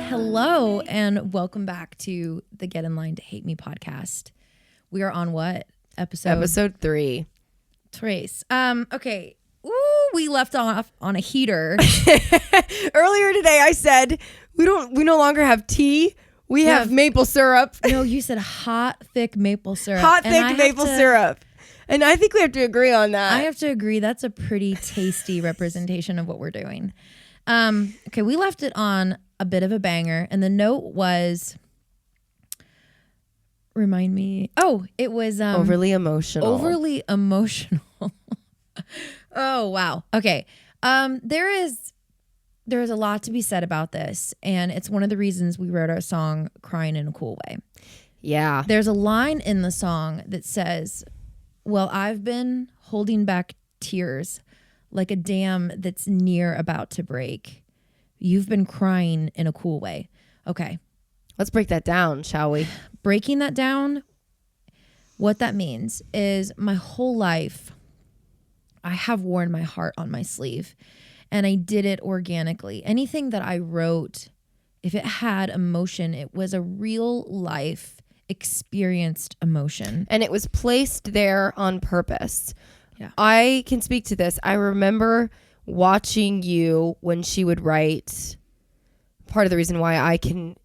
Hello and welcome back to the Get in Line to Hate Me podcast. We are on what episode? Episode 3. Trace. Okay. Ooh, we left off on a heater. Earlier today I said we no longer have tea. We have maple syrup. No, you said hot, thick maple syrup. Hot, thick maple syrup. And I think we have to agree on that. I have to agree. That's a pretty tasty representation of what we're doing. Okay, we left it on a bit of a banger, and the note was, remind me. Oh, it was overly emotional. Overly emotional. Oh wow. Okay. There is a lot to be said about this, and it's one of the reasons we wrote our song "Crying in a Cool Way." Yeah. There's a line in the song that says, "Well, I've been holding back tears like a dam that's near about to break. You've been crying in a cool way." Okay. Let's break that down, shall we? Breaking that down, what that means is my whole life, I have worn my heart on my sleeve, and I did it organically. Anything that I wrote, if it had emotion, it was a real life experienced emotion. And it was placed there on purpose. Yeah. I can speak to this. I remember watching you when she would write. Part of the reason why I can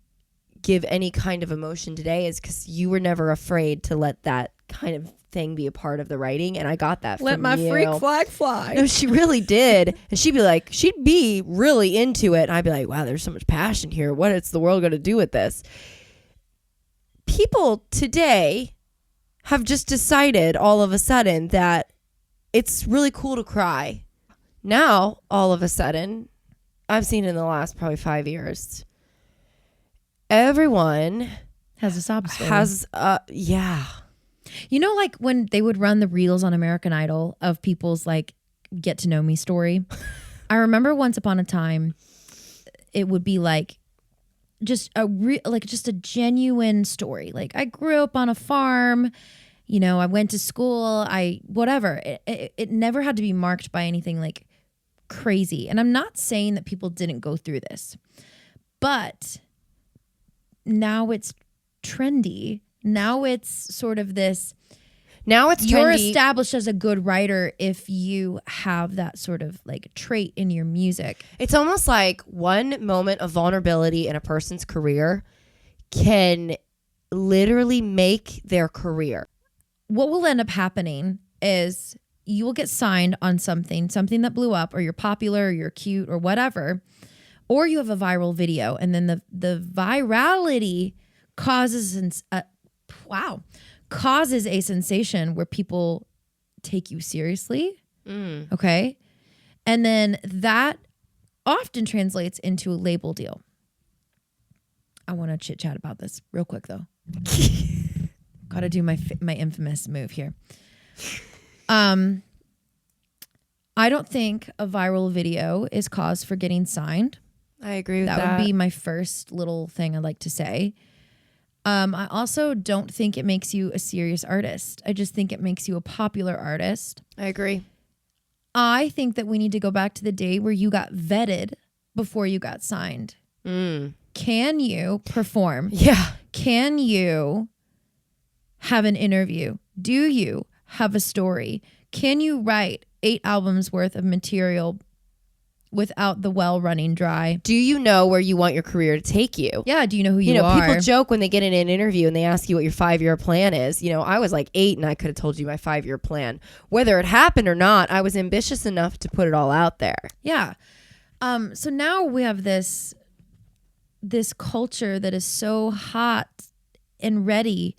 give any kind of emotion today is because you were never afraid to let that kind of thing be a part of the writing, and I got that from you. Let my freak flag fly. No, she really did. And she'd be really into it, and I'd be like, wow, there's so much passion here. What is the world going to do with this? People today have just decided all of a sudden that it's really cool to cry. Now, all of a sudden, I've seen in the last probably 5 years, everyone has a sob story. Yeah. You know, like when they would run the reels on American Idol of people's like get to know me story. I remember once upon a time, it would be like just a genuine story. Like, I grew up on a farm. You know, I went to school, whatever. It never had to be marked by anything like crazy. And I'm not saying that people didn't go through this, but now it's trendy. Now it's sort of this. Now it's trendy. You're established as a good writer if you have that sort of like trait in your music. It's almost like one moment of vulnerability in a person's career can literally make their career. What will end up happening is you will get signed on something that blew up, or you're popular, or you're cute, or whatever, or you have a viral video, and then the virality causes a sensation where people take you seriously. Okay, and then that often translates into a label deal. I want to chit chat about this real quick though. Got to do my infamous move here. I don't think a viral video is cause for getting signed. I agree with that. That would be my first little thing I'd like to say. I also don't think it makes you a serious artist. I just think it makes you a popular artist. I agree. I think that we need to go back to the day where you got vetted before you got signed. Can you perform? Yeah. Can you have an interview? Do you have a story? Can you write 8 albums worth of material without the well running dry? Do you know where you want your career to take you? Yeah. Do you know who you are? People joke when they get in an interview and they ask you what your 5-year plan is. You know, I was like 8 and I could have told you my 5-year plan. Whether it happened or not, I was ambitious enough to put it all out there. Yeah. So now we have this culture that is so hot and ready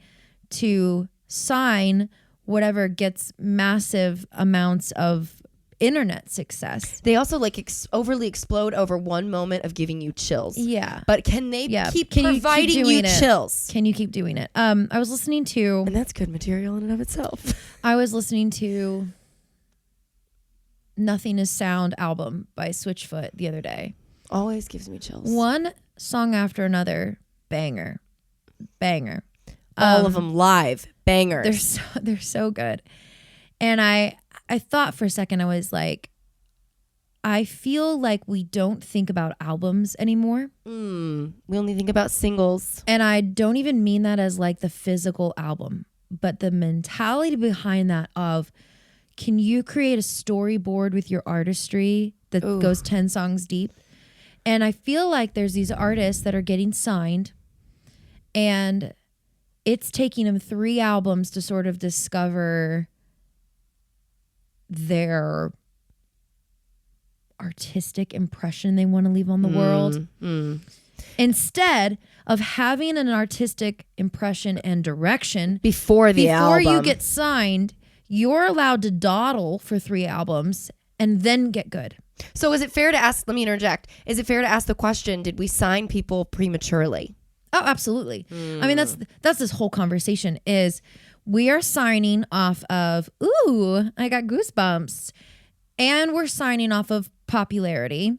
to sign whatever gets massive amounts of internet success. They also like overly explode over one moment of giving you chills. Yeah. But can they keep providing you chills? Can you keep doing it? I was listening to... And that's good material in and of itself. I was listening to Nothing Is Sound album by Switchfoot the other day. Always gives me chills. One song after another, banger. All of them live, bangers. They're so good. And I thought for a second, I was like, I feel like we don't think about albums anymore. We only think about singles. And I don't even mean that as like the physical album, but the mentality behind that of, can you create a storyboard with your artistry that goes 10 songs deep? And I feel like there's these artists that are getting signed and it's taking them 3 albums to sort of discover their artistic impression they want to leave on the world. Instead of having an artistic impression and direction before you get signed, you're allowed to dawdle for 3 albums and then get good. So is it fair to ask, let me interject, is it fair to ask the question, did we sign people prematurely? Oh, absolutely. I mean, that's this whole conversation is we are signing off of, ooh, I got goosebumps. And we're signing off of popularity.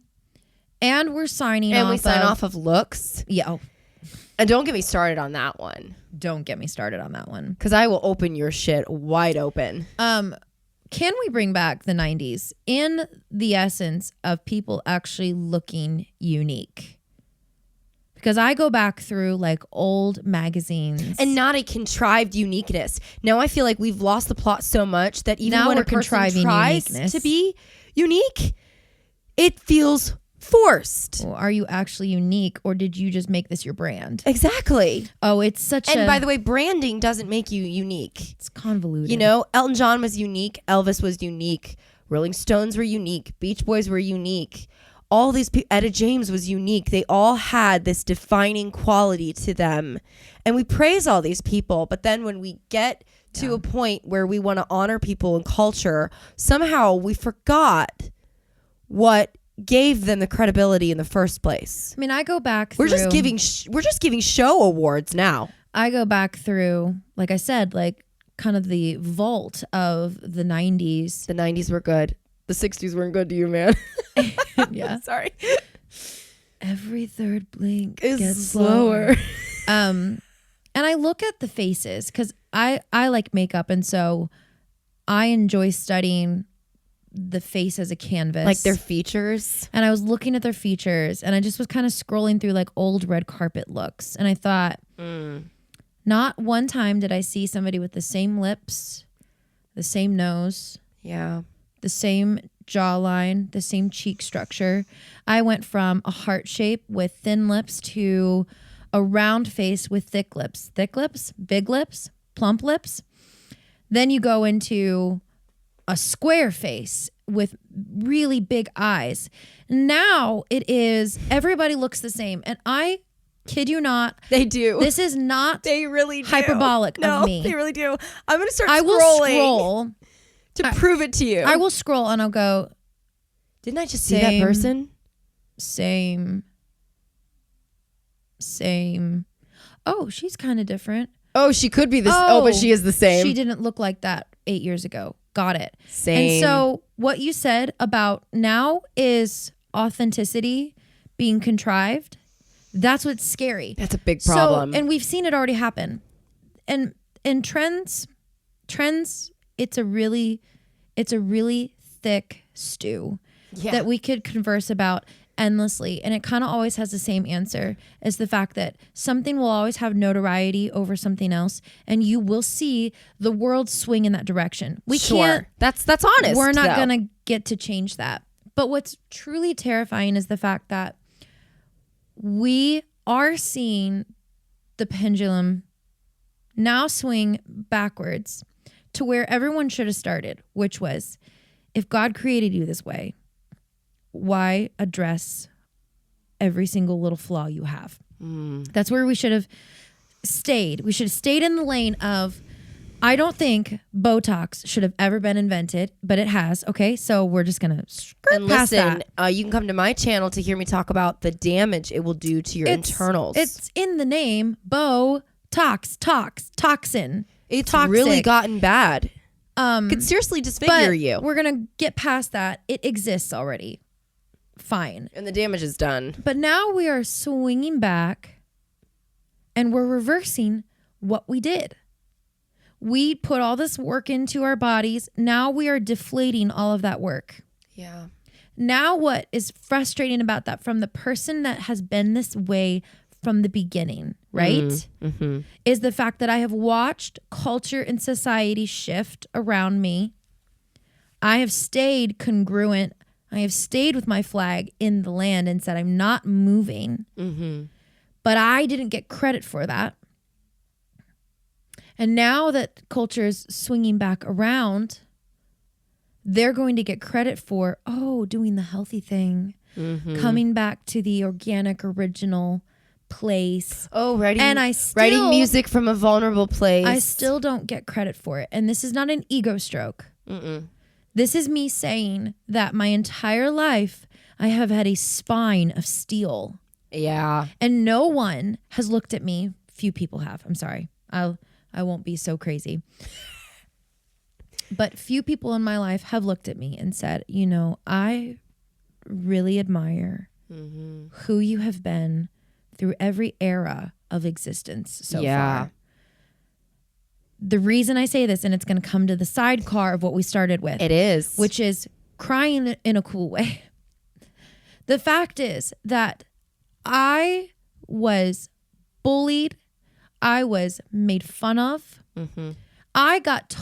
And we're signing off of... And we sign off of looks. Yeah. Oh, and don't get me started on that one. don't get me started on that one. Because I will open your shit wide open. Can we bring back the 90s in the essence of people actually looking unique? Because I go back through like old magazines. And not a contrived uniqueness. Now I feel like we've lost the plot so much that even Now when we're a person contriving tries uniqueness. to be unique, it feels forced. Well, are you actually unique, or did you just make this your brand? Exactly. Oh, it's such And by the way, branding doesn't make you unique. it's convoluted. You know, Elton John was unique. Elvis was unique. Rolling Stones were unique. Beach Boys were unique. All these people, Etta James was unique. They all had this defining quality to them. And we praise all these people. But then when we get to a point where we want to honor people and culture, somehow we forgot what gave them the credibility in the first place. I mean, I go back We're through... we're just giving show awards now. I go back through, like I said, like kind of the vault of the 90s. The 90s were good. The 60s weren't good to you, man. Yeah. Sorry. Every third blink Is gets slower. And I look at the faces because I like makeup, and so I enjoy studying the face as a canvas, Like their features. And I was looking at their features, and I just was kind of scrolling through like old red carpet looks, and I thought, not one time did I see somebody with the same lips, the same nose, Yeah. the same jawline, the same cheek structure. I went from a heart shape with thin lips to a round face with thick lips, big lips, plump lips. Then you go into a square face with really big eyes. Now it is, everybody looks the same. And I kid you not, They do. this is not They really do. hyperbolic No, of me. they really do. I'm going to start I will scroll. to prove it to you. I will scroll and I'll go, Didn't I just see that person? same. Oh, she's kind of different. Oh, she could be this. Oh, but she is the same. She didn't look like that 8 years ago. Got it. Same. And so what you said about now is authenticity being contrived. That's what's scary. That's a big problem. So, and we've seen it already happen. And in trends, it's a really thick stew that we could converse about endlessly. And it kind of always has the same answer, is the fact that something will always have notoriety over something else, and you will see the world swing in that direction. We can't. That's honest. We're not going to get to change that. But what's truly terrifying is the fact that we are seeing the pendulum now swing backwards to where everyone should have started, which was, if God created you this way, why address every single little flaw you have? That's where we should have stayed. We should have stayed in the lane of, I don't think Botox should have ever been invented, but it has. Okay, so we're just going to skirt past listen, that. you can come to my channel to hear me talk about the damage it will do to your internals. It's in the name, toxin. It's toxic. really gotten bad. Could seriously disfigure you. We're going to get past that. It exists already. Fine. And the damage is done. But now we are swinging back and we're reversing what we did. We put all this work into our bodies. Now we are deflating all of that work. Yeah. Now what is frustrating about that from the person that has been this way from the beginning, right? Is the fact that I have watched culture and society shift around me. I have stayed congruent. I have stayed with my flag in the land and said, I'm not moving. But I didn't get credit for that. And now that culture is swinging back around, they're going to get credit for, doing the healthy thing, coming back to the organic, original place. Writing music from a vulnerable place. I still don't get credit for it. And this is not an ego stroke. This is me saying that my entire life, I have had a spine of steel. Yeah. And no one has looked at me. Few people have. I'm sorry. I won't be so crazy. But few people in my life have looked at me and said, I really admire who you have been through every era of existence so far. The reason I say this, and it's going to come to the sidecar of what we started with. It is. Which is crying in a cool way. The fact is that I was bullied. I was made fun of. I got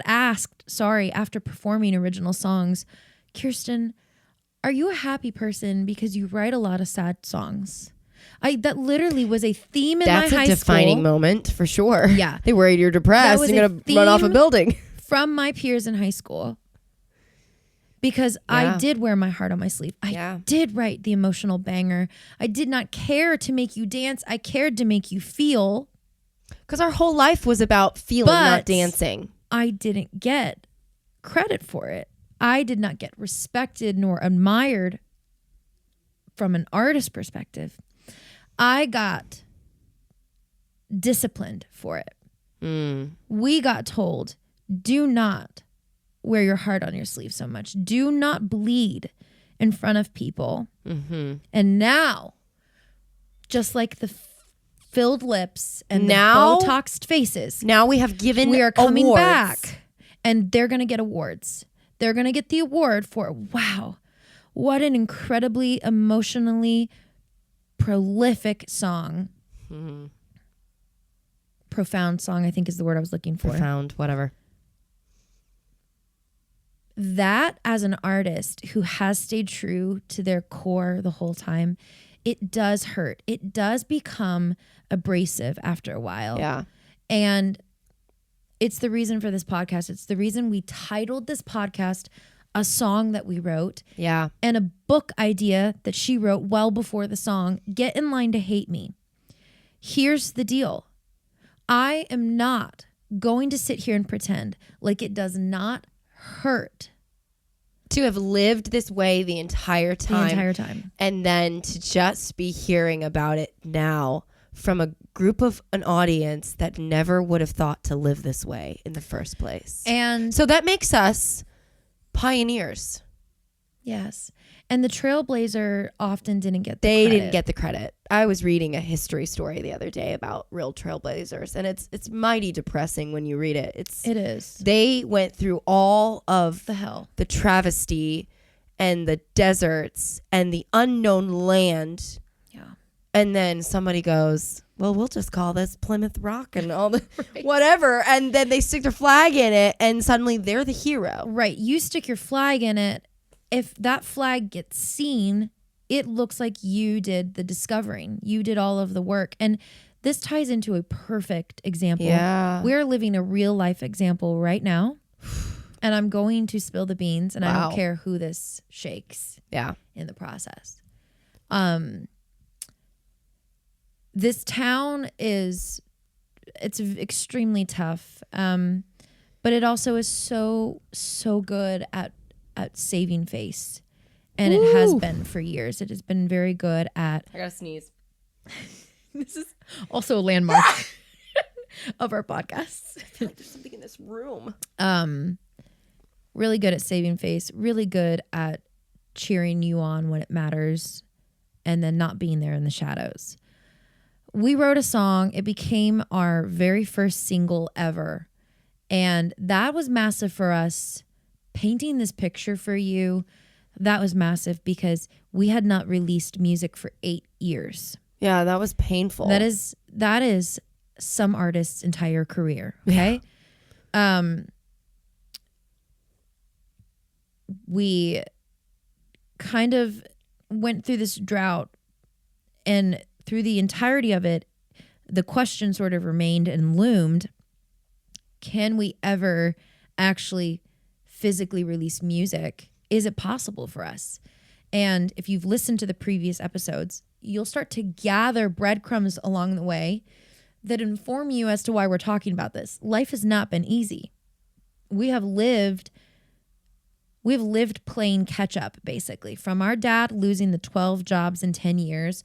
asked, after performing original songs, Kyrsten, are you a happy person because you write a lot of sad songs? That literally was a theme in my high school. That's a defining moment for sure. Yeah. They worried you're depressed and you're going to run off a building. From my peers in high school. Because I did wear my heart on my sleeve. I did write the emotional banger. I did not care to make you dance. I cared to make you feel. Because our whole life was about feeling, not dancing. I didn't get credit for it. I did not get respected nor admired from an artist perspective. I got disciplined for it. We got told, do not wear your heart on your sleeve so much. Do not bleed in front of people. And now, just like the filled lips and the Botoxed faces. Now we are coming awards. Back, and they're going to get awards. They're going to get the award for, wow, what an incredibly emotionally prolific song. Profound song, I think is the word I was looking for. Profound, whatever. That, as an artist who has stayed true to their core the whole time, it does hurt. It does become abrasive after a while. Yeah. And it's the reason for this podcast. It's the reason we titled this podcast A Song That We Wrote. Yeah. And a book idea that she wrote well before the song, Get in Line to Hate Me. Here's the deal. I am not going to sit here and pretend like it does not hurt to have lived this way the entire time. And then to just be hearing about it now from a group of an audience that never would have thought to live this way in the first place. And so that makes us pioneers. Yes. And the trailblazer often didn't get the credit. They credit. didn't get the credit. I was reading a history story the other day about real trailblazers, and it's mighty depressing when you read it. It is. They went through all of the hell, the travesty and the deserts and the unknown land. Yeah. And then somebody goes, well, we'll just call this Plymouth Rock and all the whatever. And then they stick their flag in it, and suddenly they're the hero. Right. You stick your flag in it. If that flag gets seen, it looks like you did the discovering. You did all of the work. And this ties into a perfect example. Yeah. We're living a real life example right now. And I'm going to spill the beans, and I don't care who this shakes in the process. This town it's extremely tough. But it also is so good at saving face. And it has been for years. It has been very good at... I gotta sneeze. This is also a landmark of our podcasts. I feel like there's something in this room. Really good at saving face. Really good at cheering you on when it matters. And then not being there in the shadows. We wrote a song. It became our very first single ever. And that was massive for us. Painting this picture for you that was massive because we had not released music for 8 years. Yeah, that was painful. That is some artists' entire career. Okay. Yeah. We kind of went through this drought, and through the entirety of it, the question sort of remained and loomed. Can we ever actually physically release music? Is it possible for us? And if you've listened to the previous episodes, you'll start to gather breadcrumbs along the way that inform you as to why we're talking about this. Life has not been easy. We have lived playing catch up, basically. From our dad losing the 12 jobs in 10 years,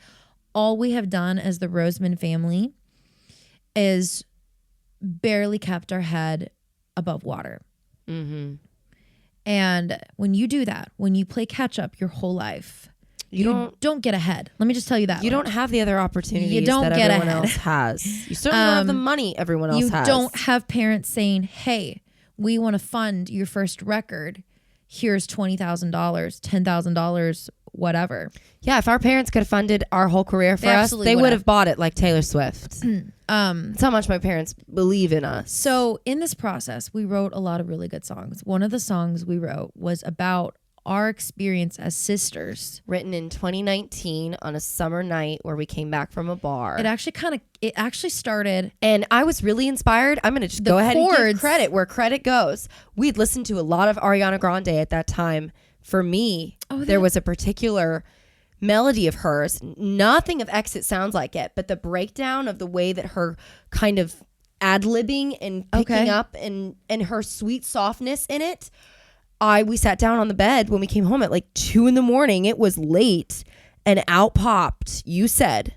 all we have done as the Roseman family is barely kept our head above water. Mm-hmm. And when you do that, when you play catch up your whole life, you don't get ahead. Let me just tell you that. You don't have the other opportunities that everyone else has. You certainly don't have the money everyone else has. You don't have parents saying, hey, we want to fund your first record. Here's $20,000, $10,000, whatever. Yeah, if our parents could have funded our whole career for us, they would have bought it like Taylor Swift. That's how much my parents believe in us. So in this process, we wrote a lot of really good songs. One of the songs we wrote was about our experience as sisters. Written in 2019 on a summer night where we came back from a bar. It actually started. And I was really inspired. I'm going to just go ahead and give credit where credit goes. We'd listened to a lot of Ariana Grande at that time. For me, there was a particular melody of hers. Nothing of Exit sounds like it, but the breakdown of the way that her kind of ad-libbing and picking up and her sweet softness in it. We sat down on the bed when we came home at like 2 a.m. It was late, and out popped, You Said,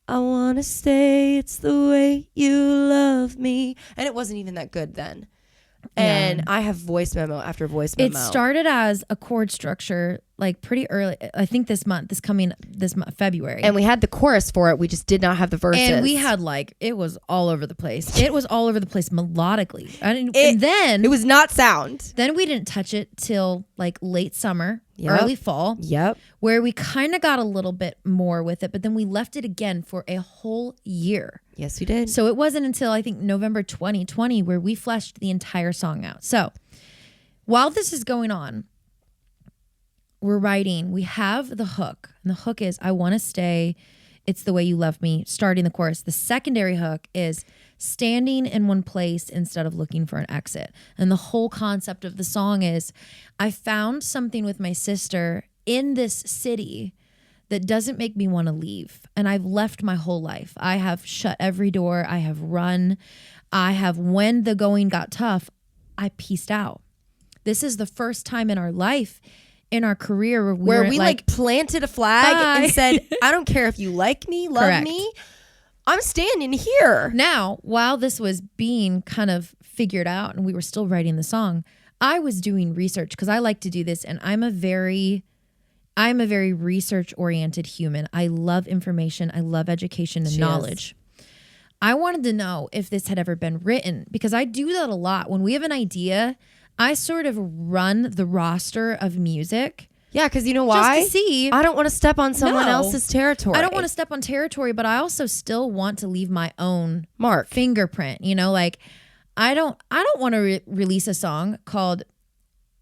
I want to stay, it's the way you love me. And it wasn't even that good then. And I have voice memo after voice memo. It started as a chord structure like pretty early. I think this month, February. And we had the chorus for it. We just did not have the verses. And we had it was all over the place. It was all over the place melodically. And then it was not sound. Then we didn't touch it till like late summer, early fall. Yep. Where we kind of got a little bit more with it, but then we left it again for a whole year. Yes, we did. So it wasn't until I think November 2020 where we fleshed the entire song out. So while this is going on, we're writing, we have the hook. And the hook is, I want to stay, it's the way you love me, starting the chorus. The secondary hook is standing in one place instead of looking for an exit. And the whole concept of the song is, I found something with my sister in this city that doesn't make me want to leave. And I've left my whole life. I have shut every door. I have run. When the going got tough, I peaced out. This is the first time in our life, in our career, where we like planted a flag and said, I don't care if you like me, love me, I'm standing here. Now, while this was being kind of figured out and we were still writing the song, I was doing research because I like to do this, and I'm a very research-oriented human. I love information. I love education and knowledge. I wanted to know if this had ever been written, because I do that a lot. When we have an idea, I sort of run the roster of music. Yeah, because you know why? Just to see. I don't want to step on someone else's territory. I don't want to step on territory, but I also still want to leave my own mark, fingerprint. You know, like I don't want to release a song called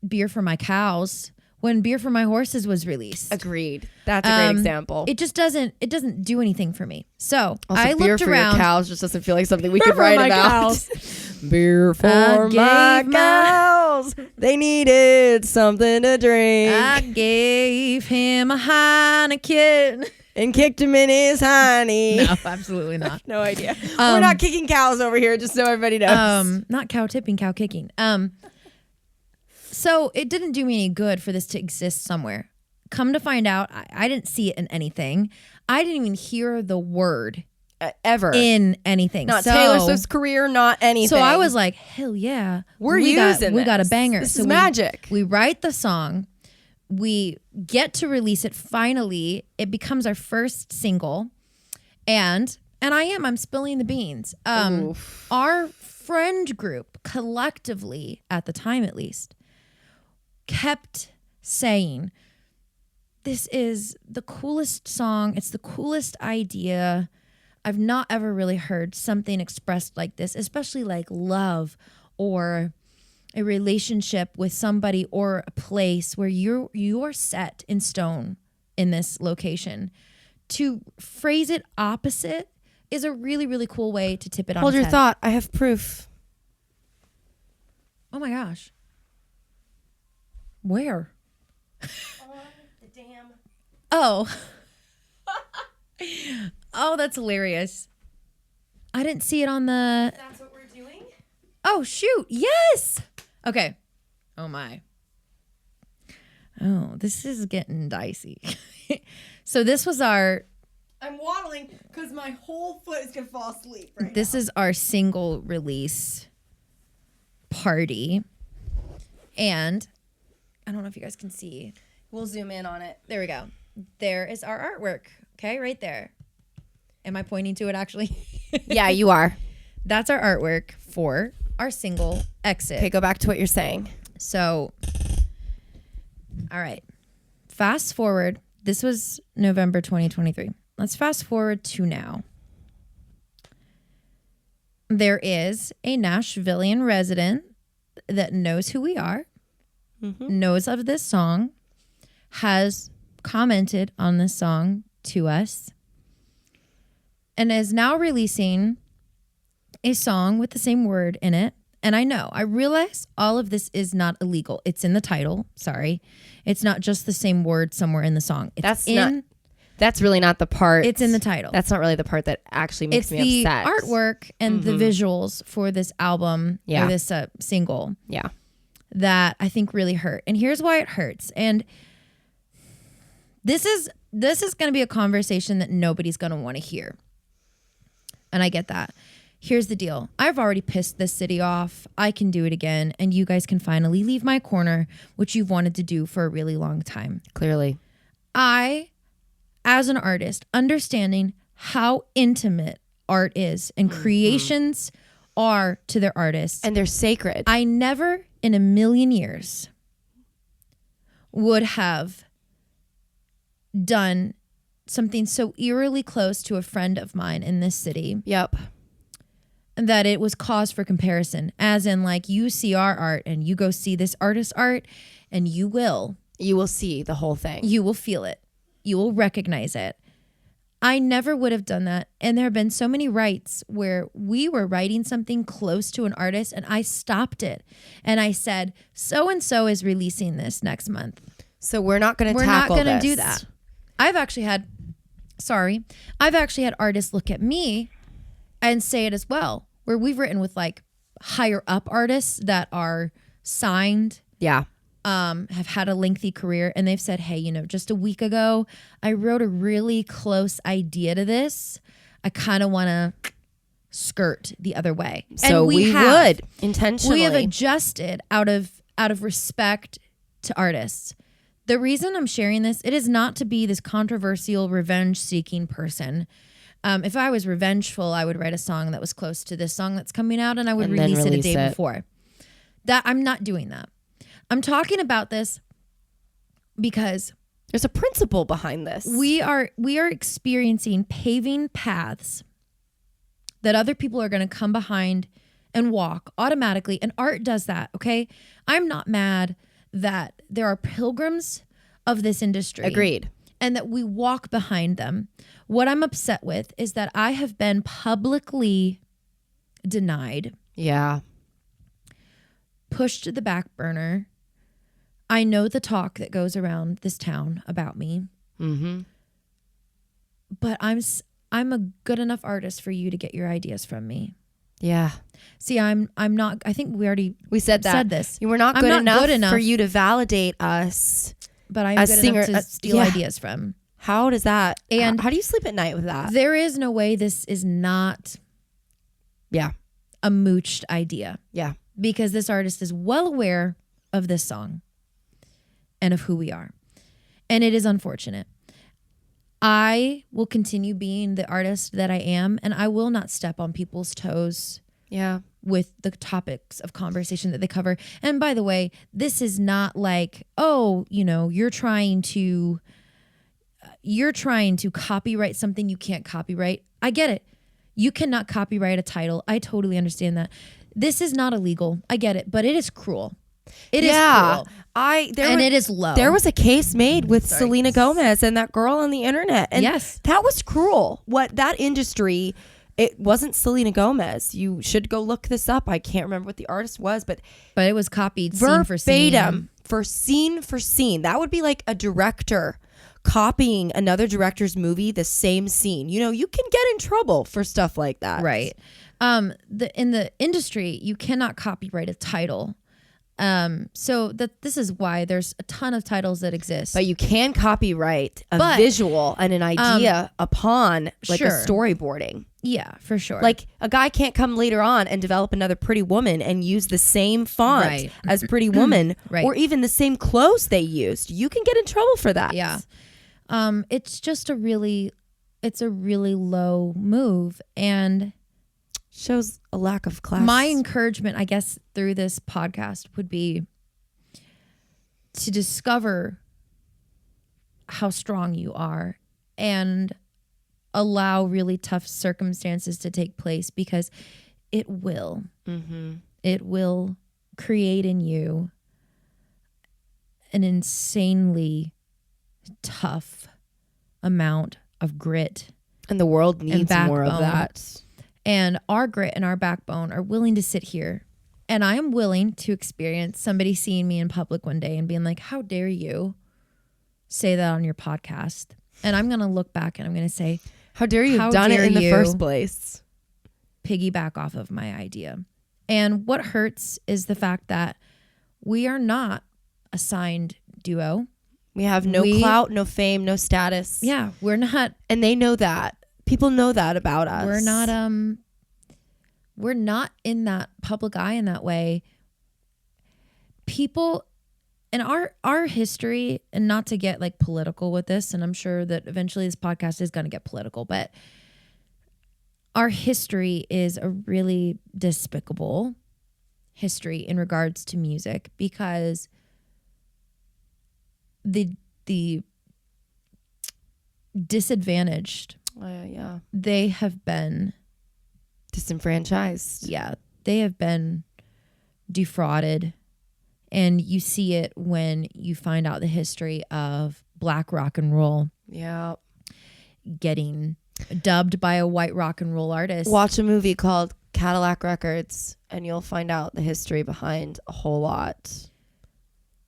"Beer for My Cows" when "Beer for My Horses" was released. Agreed. That's a great example. It just doesn't do anything for me. So also, I beer looked for around. Your cows just doesn't feel like something we could write about. Beer for my cows. They needed something to drink. I gave him a Heineken and kicked him in his hiney. No, absolutely not. No idea. We're not kicking cows over here, just so everybody knows. Not cow tipping, cow kicking. So it didn't do me any good for this to exist somewhere. Come to find out, I didn't see it in anything. I didn't even hear the word ever in anything. Not Taylor Swift's career, not anything. So I was like, hell yeah, we got a banger. This is magic. We write the song, we get to release it. Finally, it becomes our first single, and I'm spilling the beans. Our friend group collectively, at the time at least, kept saying, this is the coolest song. It's the coolest idea. I've not ever really heard something expressed like this, especially like love or a relationship with somebody or a place where you are set in stone in this location. To phrase it opposite is a really, really cool way to tip it on Hold its your head. thought. I have proof. Oh my gosh. Where? On the damn. Oh. Oh, that's hilarious. I didn't see it on the... That's what we're doing? Oh, shoot. Yes. Okay. Oh, my. Oh, this is getting dicey. So this was our... I'm waddling because my whole foot is going to fall asleep right This is our single release party. And I don't know if you guys can see. We'll zoom in on it. There we go. There is our artwork. Okay, right there. Am I pointing to it actually? Yeah, you are. That's our artwork for our single Exit. Okay, go back to what you're saying. So, all right. Fast forward. This was November 2023. Let's fast forward to now. There is a Nashvilleian resident that knows who we are, knows of this song, has commented on this song to us, and is now releasing a song with the same word in it. And I realize all of this is not illegal. It's in the title. Sorry. It's not just the same word somewhere in the song. That's really not the part. It's in the title. That's not really the part that actually makes me upset. It's the artwork and the visuals for this album or this single Yeah. that I think really hurt. And here's why it hurts. And this is going to be a conversation that nobody's going to want to hear. And I get that. Here's the deal. I've already pissed this city off. I can do it again. And you guys can finally leave my corner, which you've wanted to do for a really long time. Clearly. I, as an artist, understanding how intimate art is and creations are to their artists. And they're sacred. I never in a million years would have done something so eerily close to a friend of mine in this city. Yep. That it was cause for comparison, as in like you see our art and you go see this artist's art and you will see the whole thing. You will feel it. You will recognize it. I never would have done that. And there have been so many writes where we were writing something close to an artist and I stopped it. And I said, so-and-so is releasing this next month. So we're not going to We're tackle not going to this. do that. I've actually had artists look at me and say it as well, where we've written with like higher up artists that are signed. Yeah. Have had a lengthy career, and they've said, hey, just a week ago, I wrote a really close idea to this. I kind of want to skirt the other way. So and we would intentionally. We have adjusted out of respect to artists. The reason I'm sharing this, it is not to be this controversial revenge-seeking person. If I was revengeful, I would write a song that was close to this song that's coming out, and I would release it a day before. That I'm not doing that. I'm talking about this because there's a principle behind this. We are experiencing paving paths that other people are going to come behind and walk automatically, and art does that. Okay, I'm not mad that there are pilgrims of this industry. Agreed. And that we walk behind them. What I'm upset with is that I have been publicly denied. Yeah. Pushed to the back burner. I know the talk that goes around this town about me. Mm-hmm. But I'm a good enough artist for you to get your ideas from me. Yeah. See, I'm not. I think we said this. You were not good enough for you to validate us. But I'm good enough to steal ideas from. How does that? And how do you sleep at night with that? There is no way this is not. Yeah. A mooched idea. Yeah. Because this artist is well aware of this song and of who we are. And it is unfortunate. I will continue being the artist that I am, and I will not step on people's toes. Yeah. With the topics of conversation that they cover. And by the way, this is not like, oh, you're trying to you're trying to copyright something you can't copyright. I get it. You cannot copyright a title. I totally understand that. This is not illegal. I get it, but it is cruel. It is cruel. It is low. There was a case made with Selena Gomez and that girl on the internet. And yes. That was cruel. What that industry, it wasn't Selena Gomez. You should go look this up. I can't remember what the artist was, but it was copied scene for scene. Verbatim, scene for scene. That would be like a director copying another director's movie, the same scene. You know, you can get in trouble for stuff like that. Right. In the industry, you cannot copyright a title. So this is why there's a ton of titles that exist. But you can copyright a visual and an idea upon like a storyboarding. Yeah, for sure. Like a guy can't come later on and develop another Pretty Woman and use the same font as Pretty Woman or even the same clothes they used. You can get in trouble for that. Yeah. It's just a really low move and shows a lack of class. My encouragement, I guess, through this podcast would be to discover how strong you are and allow really tough circumstances to take place, because it will. Mm-hmm. It will create in you an insanely tough amount of grit. And the world needs more of that. And our grit and our backbone are willing to sit here. And I am willing to experience somebody seeing me in public one day and being like, how dare you say that on your podcast? And I'm going to look back and I'm going to say, how dare you have done it in the first place? Piggyback off of my idea. And what hurts is the fact that we are not a signed duo. We have no clout, no fame, no status. Yeah, we're not. And they know that. People know that about us. We're not in that public eye in that way. People in our history, and not to get like political with this, and I'm sure that eventually this podcast is going to get political, but our history is a really despicable history in regards to music, because the disadvantaged, they have been disenfranchised. Yeah, they have been defrauded. And you see it when you find out the history of black rock and roll. Yeah. Getting dubbed by a white rock and roll artist. Watch a movie called Cadillac Records and you'll find out the history behind a whole lot.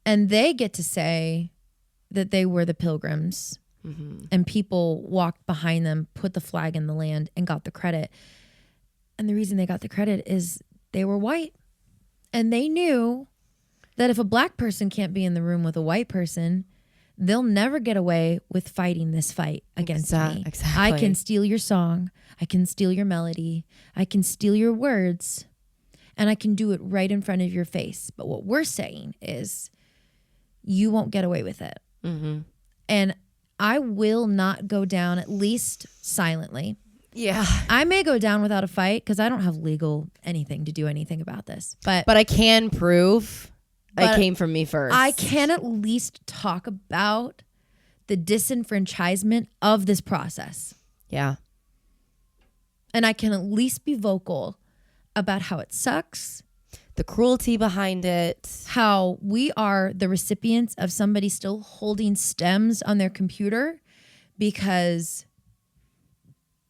And they get to say that they were the Pilgrims. Mm-hmm. And people walked behind them, put the flag in the land, and got the credit. And the reason they got the credit is they were white. And they knew that if a black person can't be in the room with a white person, they'll never get away with fighting this fight against me. Exactly. I can steal your song. I can steal your melody. I can steal your words. And I can do it right in front of your face. But what we're saying is you won't get away with it. Mm-hmm. And I will not go down, at least silently. Yeah. I may go down without a fight because I don't have legal anything to do anything about this. But I can prove it came from me first. I can at least talk about the disenfranchisement of this process. Yeah. And I can at least be vocal about how it sucks. The cruelty behind it. How we are the recipients of somebody still holding stems on their computer because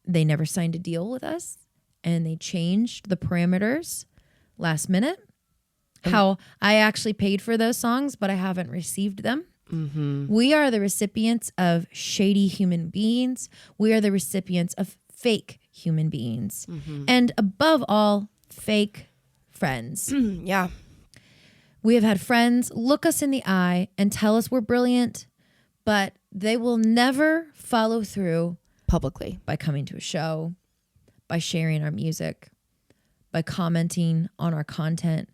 they never signed a deal with us and they changed the parameters last minute. How I actually paid for those songs, but I haven't received them. Mm-hmm. We are the recipients of shady human beings. We are the recipients of fake human beings. Mm-hmm. And above all, fake friends. Yeah. We have had friends look us in the eye and tell us we're brilliant, but they will never follow through publicly by coming to a show, by sharing our music, by commenting on our content.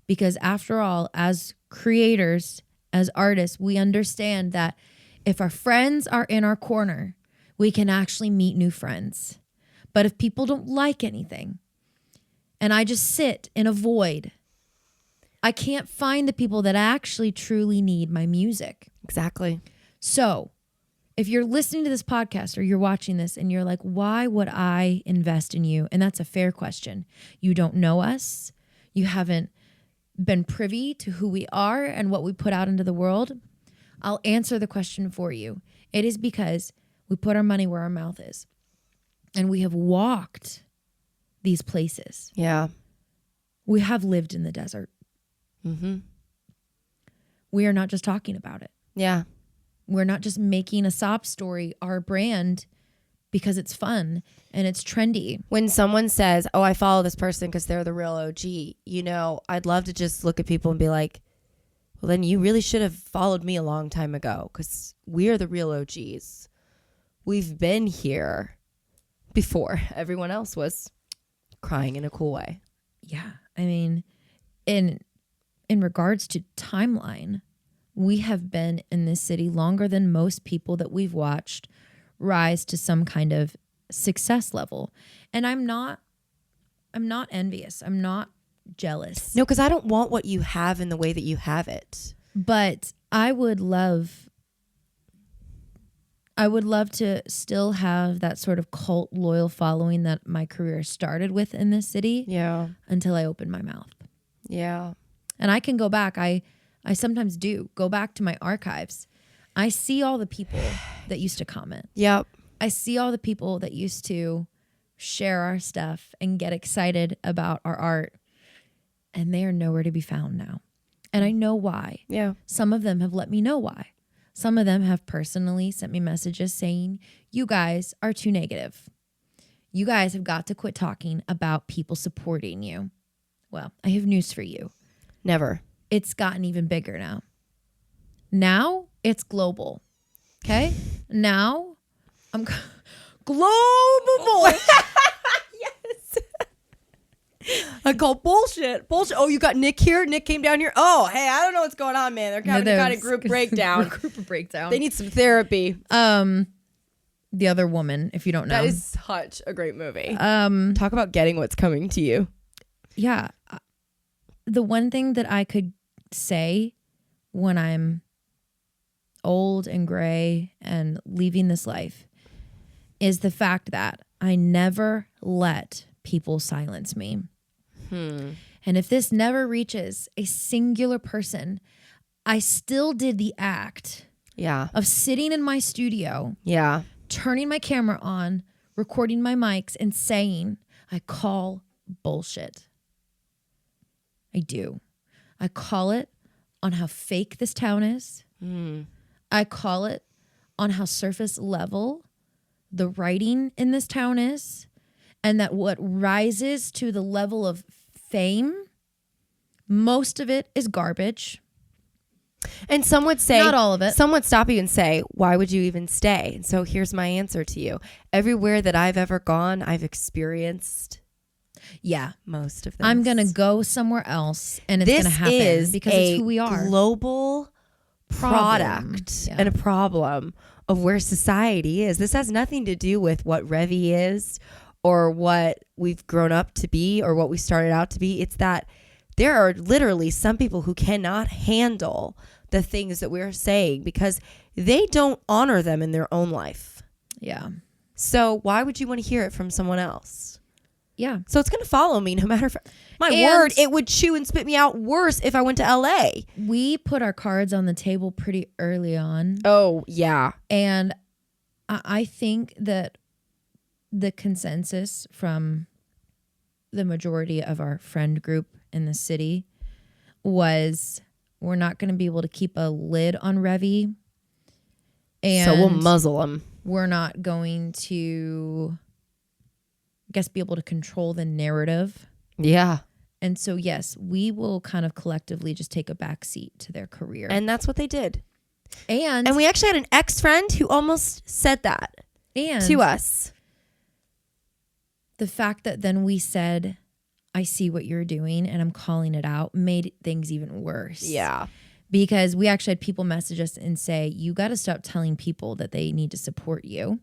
Because after all, as creators, as artists, we understand that if our friends are in our corner, we can actually meet new friends. But if people don't like anything, and I just sit in a void, I can't find the people that actually truly need my music. Exactly. So if you're listening to this podcast or you're watching this and you're like, why would I invest in you? And that's a fair question. You don't know us. You haven't been privy to who we are and what we put out into the world. I'll answer the question for you. It is because we put our money where our mouth is. And we have walked these places. Yeah. We have lived in the desert. Mm-hmm. We are not just talking about it. Yeah. We're not just making a sob story our brand because it's fun and it's trendy. When someone says, oh, I follow this person because they're the real OG, you know, I'd love to just look at people and be like, well, then you really should have followed me a long time ago because we're the real OGs. We've been here before everyone else was crying in a cool way. Yeah. I mean, in regards to timeline, we have been in this city longer than most people that we've watched rise to some kind of success level. And I'm not envious. I'm not jealous. No, because I don't want what you have in the way that you have it. But I would love to still have that sort of cult loyal following that my career started with in this city. Yeah. Until I open my mouth. Yeah. And I can go back. I sometimes do go back to my archives. I see all the people that used to comment. Yep. I see all the people that used to share our stuff and get excited about our art. And they are nowhere to be found now. And I know why. Yeah. Some of them have let me know why. Some of them have personally sent me messages saying, you guys are too negative. You guys have got to quit talking about people supporting you. Well, I have news for you. Never. It's gotten even bigger now. Now it's global. Okay? Now I'm global voice. Yes. I call bullshit. Bullshit. Oh, you got Nick here? Nick came down here? Oh, hey, I don't know what's going on, man. They're having a kind of group breakdown. Group breakdown. They need some therapy. The Other Woman, if you don't know. That is such a great movie. Talk about getting what's coming to you. Yeah. The one thing that I could say when I'm old and gray and leaving this life is the fact that I never let people silence me. And if this never reaches a singular person, I still did the act of sitting in my studio, turning my camera on, recording my mics and saying, I call bullshit. I do. I call it on how fake this town is. I call it on how surface level the writing in this town is, and that what rises to the level of fame, most of it is garbage. And some would say, not all of it. Some would stop you and say, why would you even stay? And so here's my answer to you. Everywhere that I've ever gone, I've experienced most of them. I'm going to go somewhere else and it's going to happen because it's who we are. Global product and a problem of where society is. This has nothing to do with what REVIE is or what we've grown up to be or what we started out to be. It's that there are literally some people who cannot handle the things that we're saying because they don't honor them in their own life. Yeah. So why would you want to hear it from someone else? Yeah. So it's going to follow me no matter if word, it would chew and spit me out worse if I went to LA. We put our cards on the table pretty early on. Oh, yeah. And I think that the consensus from the majority of our friend group in the city was we're not going to be able to keep a lid on REVIE. And so we'll muzzle them. We're not going to, I guess, be able to control the narrative. Yeah. And so, yes, we will kind of collectively just take a back seat to their career. And that's what they did. And we actually had an ex-friend who almost said that to us. The fact that then we said, I see what you're doing and I'm calling it out made things even worse. Yeah. Because we actually had people message us and say, you got to stop telling people that they need to support you.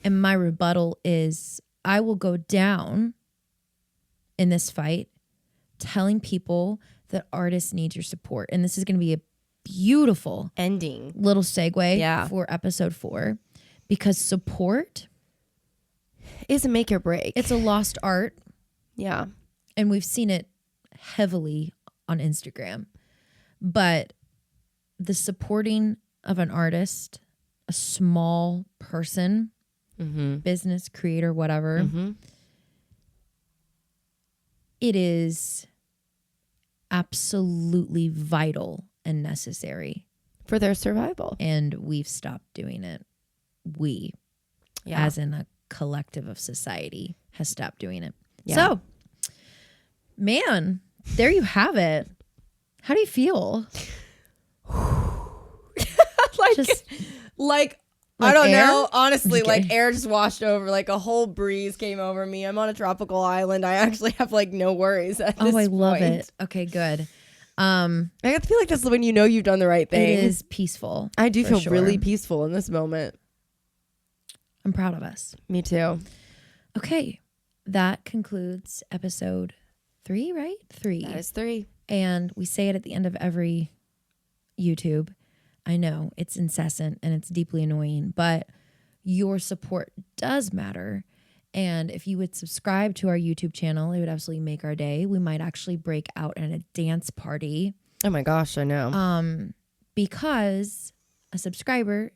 And my rebuttal is, I will go down in this fight telling people that artists need your support. And this is going to be beautiful ending. little segue Yeah. for episode 4, because support Is a make or break. it's a lost art, yeah. and we've seen it heavily on Instagram. But the supporting of an artist, a small person, business, creator, whatever, it is absolutely vital and necessary. For their survival. And we've stopped doing it. We, as in a collective of society, has stopped doing it. Yeah. So, man, there you have it. How do you feel? like, Just like like I don't air? know. Honestly, Okay. like air just washed over. Like a whole breeze came over me. I'm on a tropical island. I actually have like no worries at this I love point. it. Okay, good. I feel like that's when you know you've done the right thing. It is peaceful. I do for feel sure. really peaceful in this moment. I'm proud of us. Me too. Okay, that concludes episode 3, right? 3. That is 3. And we say it at the end of every YouTube. I know it's incessant and it's deeply annoying, but your support does matter. And if you would subscribe to our YouTube channel, it would absolutely make our day. We might actually break out in a dance party. Oh my gosh, I know. Because a subscriber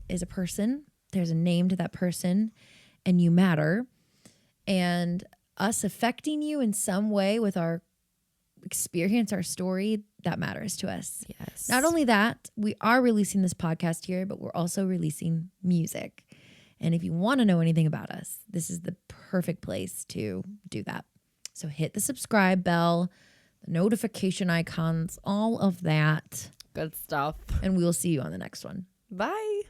is a person. There's a name to that person, and you matter. And us affecting you in some way with our experience, our story, that matters to us. Yes. Not only that, we are releasing this podcast here, but we're also releasing music. And if you want to know anything about us, this is the perfect place to do that. So hit the subscribe bell, the notification icons, all of that. Good stuff. And we will see you on the next one. Bye.